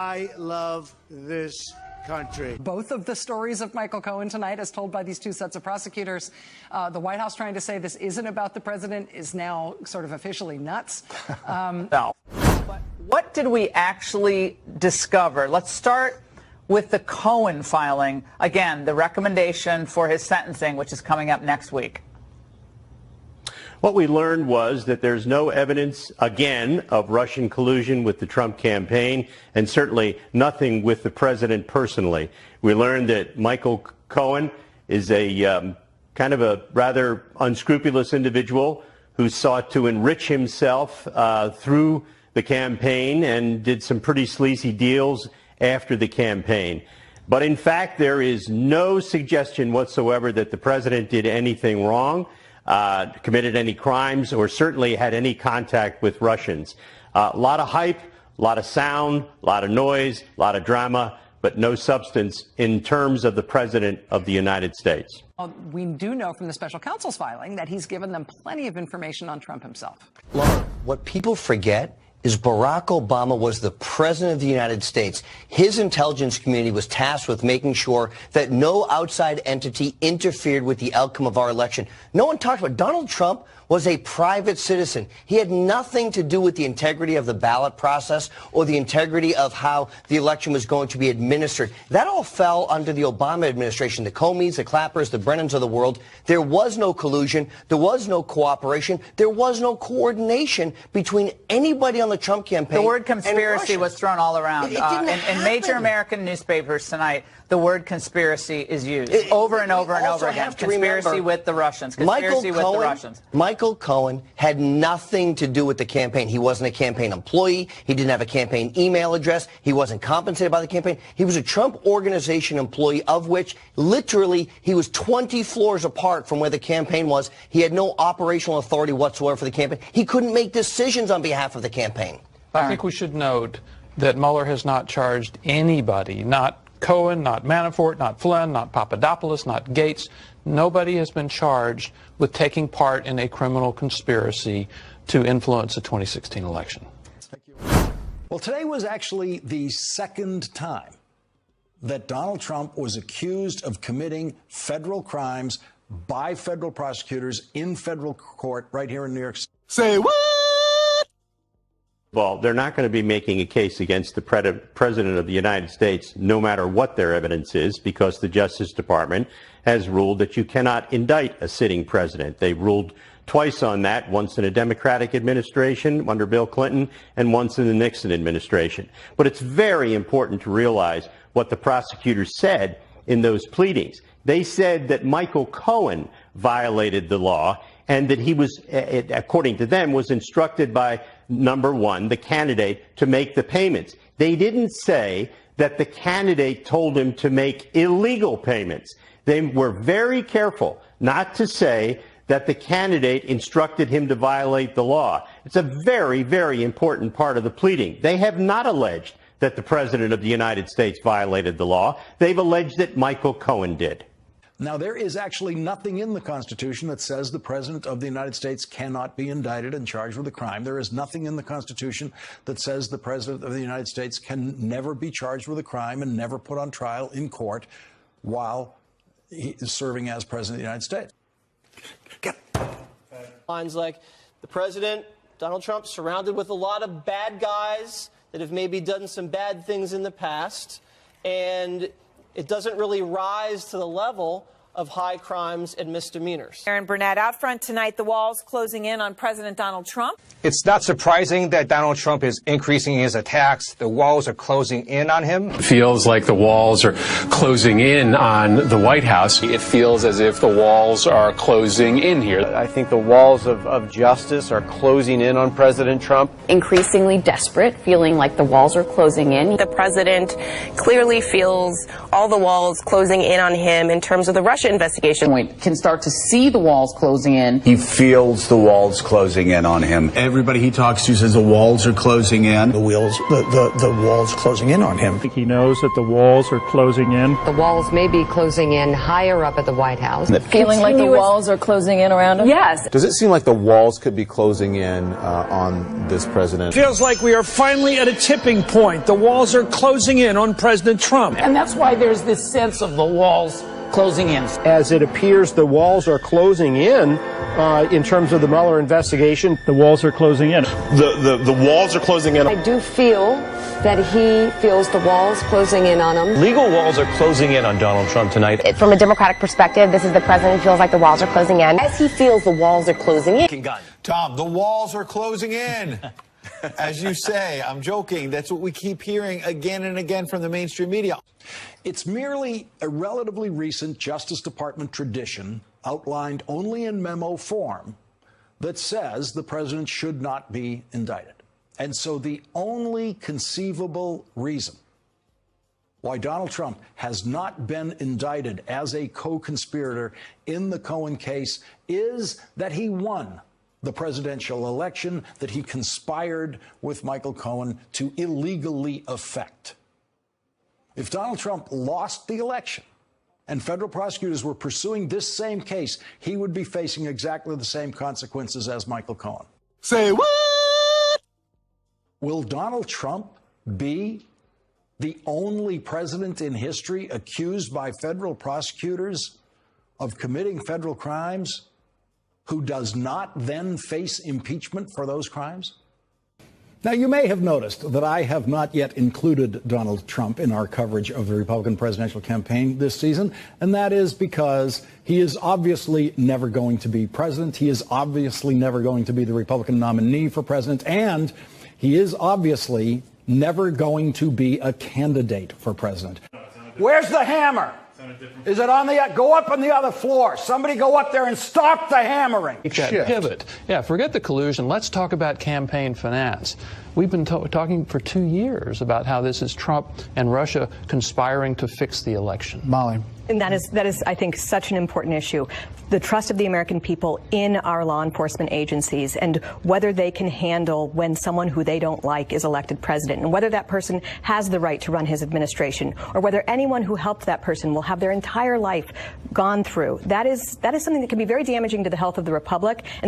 I love this country. Both of the stories of Michael Cohen tonight, as told by these two sets of prosecutors, the White House trying to say this isn't about the president is now sort of officially nuts. No. But what did we actually discover? Let's start with the Cohen filing. Again, the recommendation for his sentencing, which is coming up next week. What we learned was that there's no evidence, again, of Russian collusion with the Trump campaign, and certainly nothing with the president personally. We learned that Michael Cohen is a kind of a rather unscrupulous individual who sought to enrich himself through the campaign and did some pretty sleazy deals after the campaign. But in fact, there is no suggestion whatsoever that the president did anything wrong, committed any crimes, or certainly had any contact with Russians. A lot of hype, a lot of sound, a lot of noise, a lot of drama, but no substance in terms of the president of the United States. We do know from the special counsel's filing that he's given them plenty of information on Trump himself. Laura, what people forget is Barack Obama was the president of the United States. His intelligence community was tasked with making sure that no outside entity interfered with the outcome of our election. No one talked about it. Donald Trump was a private citizen. He had nothing to do with the integrity of the ballot process or the integrity of how the election was going to be administered. That all fell under the Obama administration, the Comeys, the Clappers, the Brennans of the world. There was no collusion. There was no cooperation. There was no coordination between anybody on the Trump campaign. The word conspiracy was thrown all around. In major American newspapers tonight, the word conspiracy is used over and over and over again. Conspiracy with the Russians. Conspiracy with the Russians. Michael Cohen had nothing to do with the campaign. He wasn't a campaign employee. He didn't have a campaign email address. He wasn't compensated by the campaign. He was a Trump Organization employee, of which literally he was 20 floors apart from where the campaign was. He had no operational authority whatsoever for the campaign. He couldn't make decisions on behalf of the campaign. I think we should note that Mueller has not charged anybody, not Cohen, not Manafort, not Flynn, not Papadopoulos, not Gates. Nobody has been charged with taking part in a criminal conspiracy to influence the 2016 election. Thank you. Well, today was actually the second time that Donald Trump was accused of committing federal crimes by federal prosecutors in federal court right here in New York City. Say what? Well, they're not going to be making a case against the President of the United States, no matter what their evidence is, because the Justice Department has ruled that you cannot indict a sitting president. They ruled twice on that, once in a Democratic administration under Bill Clinton and once in the Nixon administration. But it's very important to realize what the prosecutors said in those pleadings. They said that Michael Cohen violated the law and that he was, according to them, was instructed by, number one, the candidate to make the payments. They didn't say that the candidate told him to make illegal payments. They were very careful not to say that the candidate instructed him to violate the law. It's a very, very important part of the pleading. They have not alleged that the President of the United States violated the law. They've alleged that Michael Cohen did. Now, there is actually nothing in the Constitution that says the President of the United States cannot be indicted and charged with a crime. There is nothing in the Constitution that says the President of the United States can never be charged with a crime and never put on trial in court while he is serving as President of the United States. Lines like, the President, Donald Trump, surrounded with a lot of bad guys that have maybe done some bad things in the past, and it doesn't really rise to the level of high crimes and misdemeanors. Aaron Burnett, out front tonight, the walls closing in on President Donald Trump. It's not surprising that Donald Trump is increasing his attacks. The walls are closing in on him. It feels like the walls are closing in on the White House. It feels as if the walls are closing in here. I think the walls of justice are closing in on President Trump. Increasingly desperate, feeling like the walls are closing in. The president clearly feels all the walls closing in on him in terms of the Russia Russia investigation can start to see the walls closing in. He feels the walls closing in on him. Everybody he talks to says the walls are closing in. The walls closing in on him. He knows that the walls are closing in. The walls may be closing in higher up at the White House. Feeling like the walls are closing in around him? Yes. Does it seem like the walls could be closing in on this president? Feels like we are finally at a tipping point. The walls are closing in on President Trump. And that's why there's this sense of the walls closing in. As it appears the walls are closing in terms of the Mueller investigation. The walls are closing in. The walls are closing in. I do feel that he feels the walls closing in on him. Legal walls are closing in on Donald Trump tonight. From a Democratic perspective, this is the president feels like the walls are closing in. As he feels the walls are closing in. Tom, the walls are closing in. As you say, I'm joking. That's what we keep hearing again and again from the mainstream media. It's merely a relatively recent Justice Department tradition, outlined only in memo form, that says the president should not be indicted. And so the only conceivable reason why Donald Trump has not been indicted as a co-conspirator in the Cohen case is that he won the presidential election, that he conspired with Michael Cohen to illegally effect. If Donald Trump lost the election and federal prosecutors were pursuing this same case, he would be facing exactly the same consequences as Michael Cohen. Say what? Will Donald Trump be the only president in history accused by federal prosecutors of committing federal crimes who does not then face impeachment for those crimes? Now, you may have noticed that I have not yet included Donald Trump in our coverage of the Republican presidential campaign this season, and that is because he is obviously never going to be president. He is obviously never going to be the Republican nominee for president, and he is obviously never going to be a candidate for president. Where's the hammer? Is it on the, go up on the other floor. Somebody go up there and stop the hammering. That pivot. Yeah, forget the collusion. Let's talk about campaign finance. We've been talking for 2 years about how this is Trump and Russia conspiring to fix the election. Molly. And that is, I think, such an important issue. The trust of the American people in our law enforcement agencies and whether they can handle when someone who they don't like is elected president and whether that person has the right to run his administration or whether anyone who helped that person will have their entire life gone through. That is something that can be very damaging to the health of the republic. And